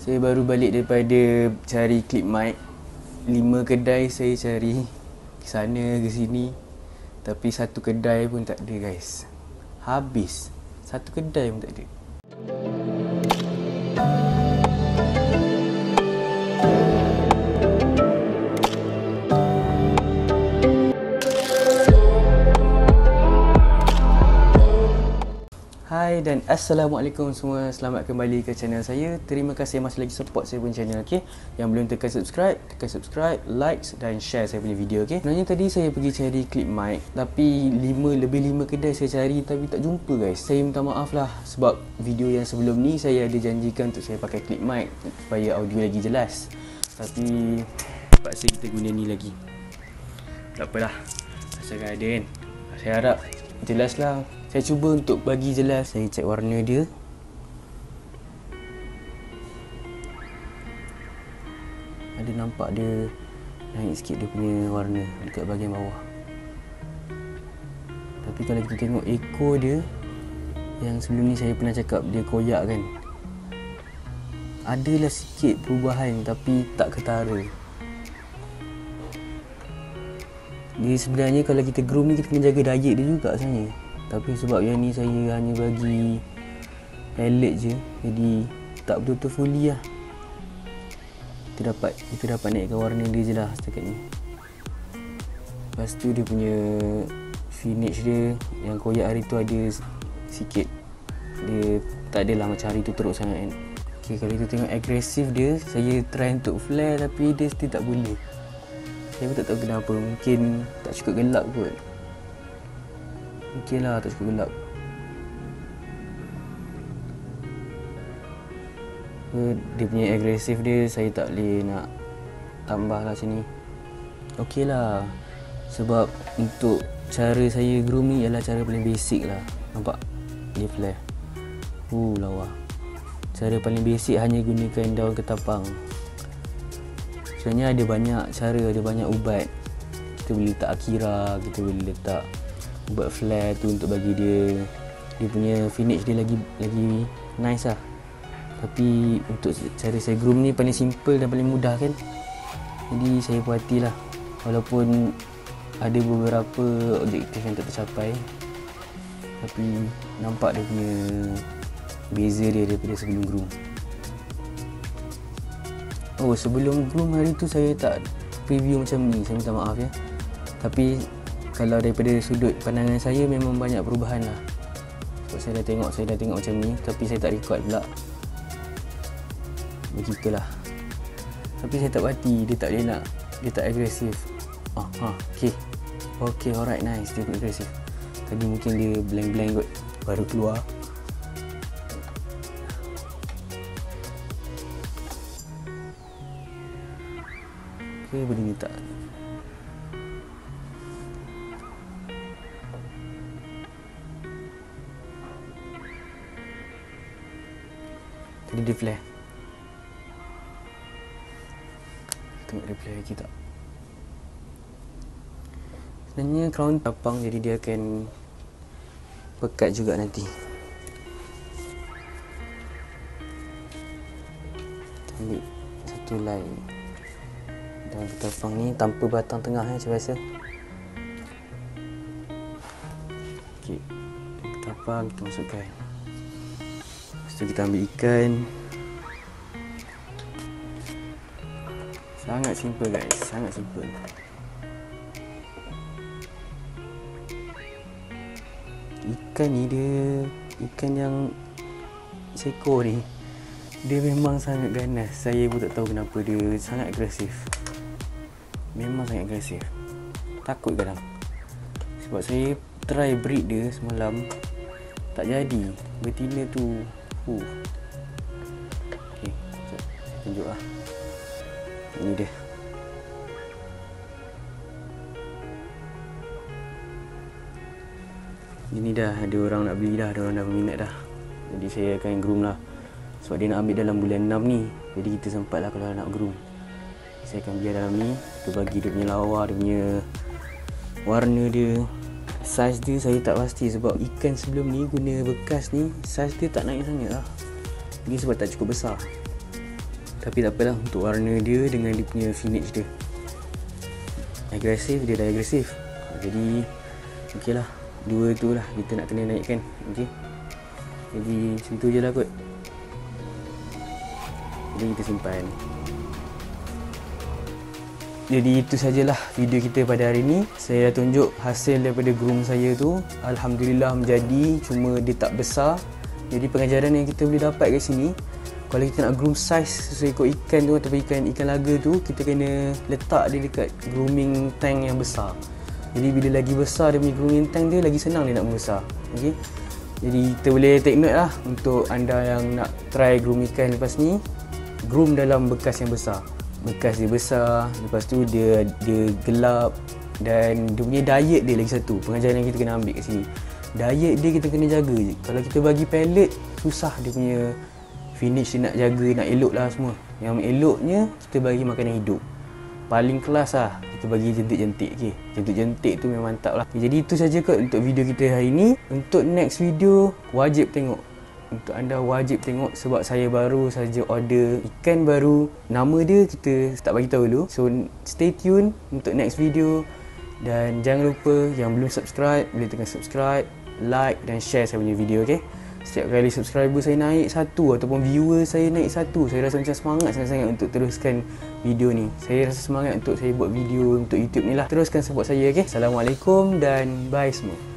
Saya baru balik daripada cari clip mic. 5 kedai saya cari, ke sana ke sini, tapi satu kedai pun tak ada guys. Habis. Satu kedai pun tak ada. Hai dan Assalamualaikum semua. Selamat kembali ke channel saya. Terima kasih masih lagi support saya punya channel, okay? Yang belum tekan subscribe, like dan share saya punya video, okay? Sebenarnya tadi saya pergi cari clip mic, tapi lebih 5 kedai saya cari tapi tak jumpa guys. Saya minta maaf lah sebab video yang sebelum ni saya ada janjikan untuk saya pakai clip mic supaya audio lagi jelas. Tapi terpaksa kita guna ni lagi. Tak apalah, asalkan ada kan. Saya harap jelas lah. Saya cuba untuk bagi jelas. Saya cek warna dia. Ada nampak dia naik sikit dia punya warna dekat bahagian bawah. Tapi kalau kita tengok ekor dia, yang sebelum ni saya pernah cakap dia koyak kan, adalah sikit perubahan tapi tak ketara. Dia sebenarnya kalau kita groom ni, kita kena jaga diet dia juga sebenarnya. Tapi sebab yang ni saya hanya bagi pellet je, jadi tak betul-betul fully lah. Kita dapat naikkan warna dia je lah setakat ni. Lepas tu dia punya finish dia, yang koyak hari tu ada sikit. Dia tak adalah macam hari tu teruk sangat kan. Okay, kalau kita tengok agresif dia, saya try untuk flare tapi dia still tak boleh. Saya pun tak tahu kenapa, mungkin tak cukup gelap kot. Mungkin lah tak cukup gelap. Dia punya agresif dia saya tak boleh nak tambah lah macam ni. Okey lah, sebab untuk cara saya groom ni ialah cara paling basic lah. Nampak? Dia flare. Lawa. Cara paling basic hanya gunakan daun ketapang. Sebenarnya ada banyak cara, ada banyak ubat. Kita boleh letak akira, kita boleh letak buat flare tu untuk bagi dia punya finish dia lagi nice lah. Tapi untuk cara saya groom ni paling simple dan paling mudah kan. Jadi saya puas hati lah, walaupun ada beberapa objektif yang tak tercapai, tapi nampak dia punya beza dia daripada sebelum groom. Sebelum groom hari tu saya tak preview macam ni, saya minta maaf ya. Tapi kalau daripada sudut pandangan saya memang banyak perubahan lah. Sebab saya dah tengok macam ni, tapi saya tak record pula. Begitulah. Tapi saya tak berhati, dia tak agresif. Okay, alright, nice, dia pun agresif. Tadi mungkin dia blank kot, baru keluar. Okay, boleh ni tak? Tadi dia flare. Tengok dia flare lagi tak? Sebenarnya crown tapang, jadi dia akan pekat juga nanti. Ambil satu line daun ketapang ni tanpa batang tengah macam biasa. Okay, ketapang kita masukkan. Lepas tu kita ambil ikan. Sangat simple guys, sangat simple. Ikan ni ikan yang seekor ni, dia memang sangat ganas. Saya pun tak tahu kenapa dia sangat agresif. Memang sangat agresif. Takut kadang. Sebab saya try breed dia semalam, tak jadi. Betina tu okay, saya tunjuk lah. Ini dia. Ini dah ada orang nak beli dah, ada orang dah berminat dah. Jadi saya akan groom lah. Sebab dia nak ambil dalam bulan 6 ni, jadi kita sempat lah kalau nak groom. Saya akan biar dalam ni, kita bagi dia punya lawa, dia punya warna dia. Saiz dia saya tak pasti sebab ikan sebelum ni guna bekas ni, saiz dia tak naik sangat lah. Ini sebab tak cukup besar. Tapi tak apalah, untuk warna dia dengan dia punya finish dia agresif, dia dah agresif. Jadi okey lah, dua tu lah kita nak kena naikkan. Okey, jadi macam tu je lah kot. Jadi kita simpan. Jadi itu sajalah video kita pada hari ni. Saya dah tunjuk hasil daripada groom saya tu. Alhamdulillah menjadi, cuma dia tak besar. Jadi pengajaran yang kita boleh dapat kat sini, kalau kita nak groom size sesuai ikut ikan tu ataupun ikan laga tu, kita kena letak dia dekat grooming tank yang besar. Jadi bila lagi besar dia punya grooming tank dia, lagi senang dia nak membesar. Okey. Jadi kita boleh take note lah untuk anda yang nak try groom ikan lepas ni, groom dalam bekas yang besar. Bekas dia besar, lepas tu dia gelap, dan dia punya diet dia lagi satu. Pengajaran yang kita kena ambil kat sini, diet dia kita kena jaga je. Kalau kita bagi pellet, susah dia punya finish, dia nak jaga, nak elok lah semua. Yang eloknya kita bagi makanan hidup. Paling kelas lah kita bagi jentik-jentik. Okay, jentik-jentik tu memang mantap lah. Jadi itu saja kot untuk video kita hari ni. Untuk next video wajib tengok. Untuk anda wajib tengok, sebab saya baru saja order ikan baru. Nama dia kita tak bagi tahu dulu. So stay tune untuk next video. Dan jangan lupa yang belum subscribe, boleh tekan subscribe, like dan share saya punya video. Okay, setiap kali subscriber saya naik satu ataupun viewer saya naik satu, saya rasa macam semangat sangat-sangat untuk teruskan video ni. Saya rasa semangat untuk saya buat video untuk YouTube ni lah. Teruskan support saya. Okay, Assalamualaikum dan bye semua.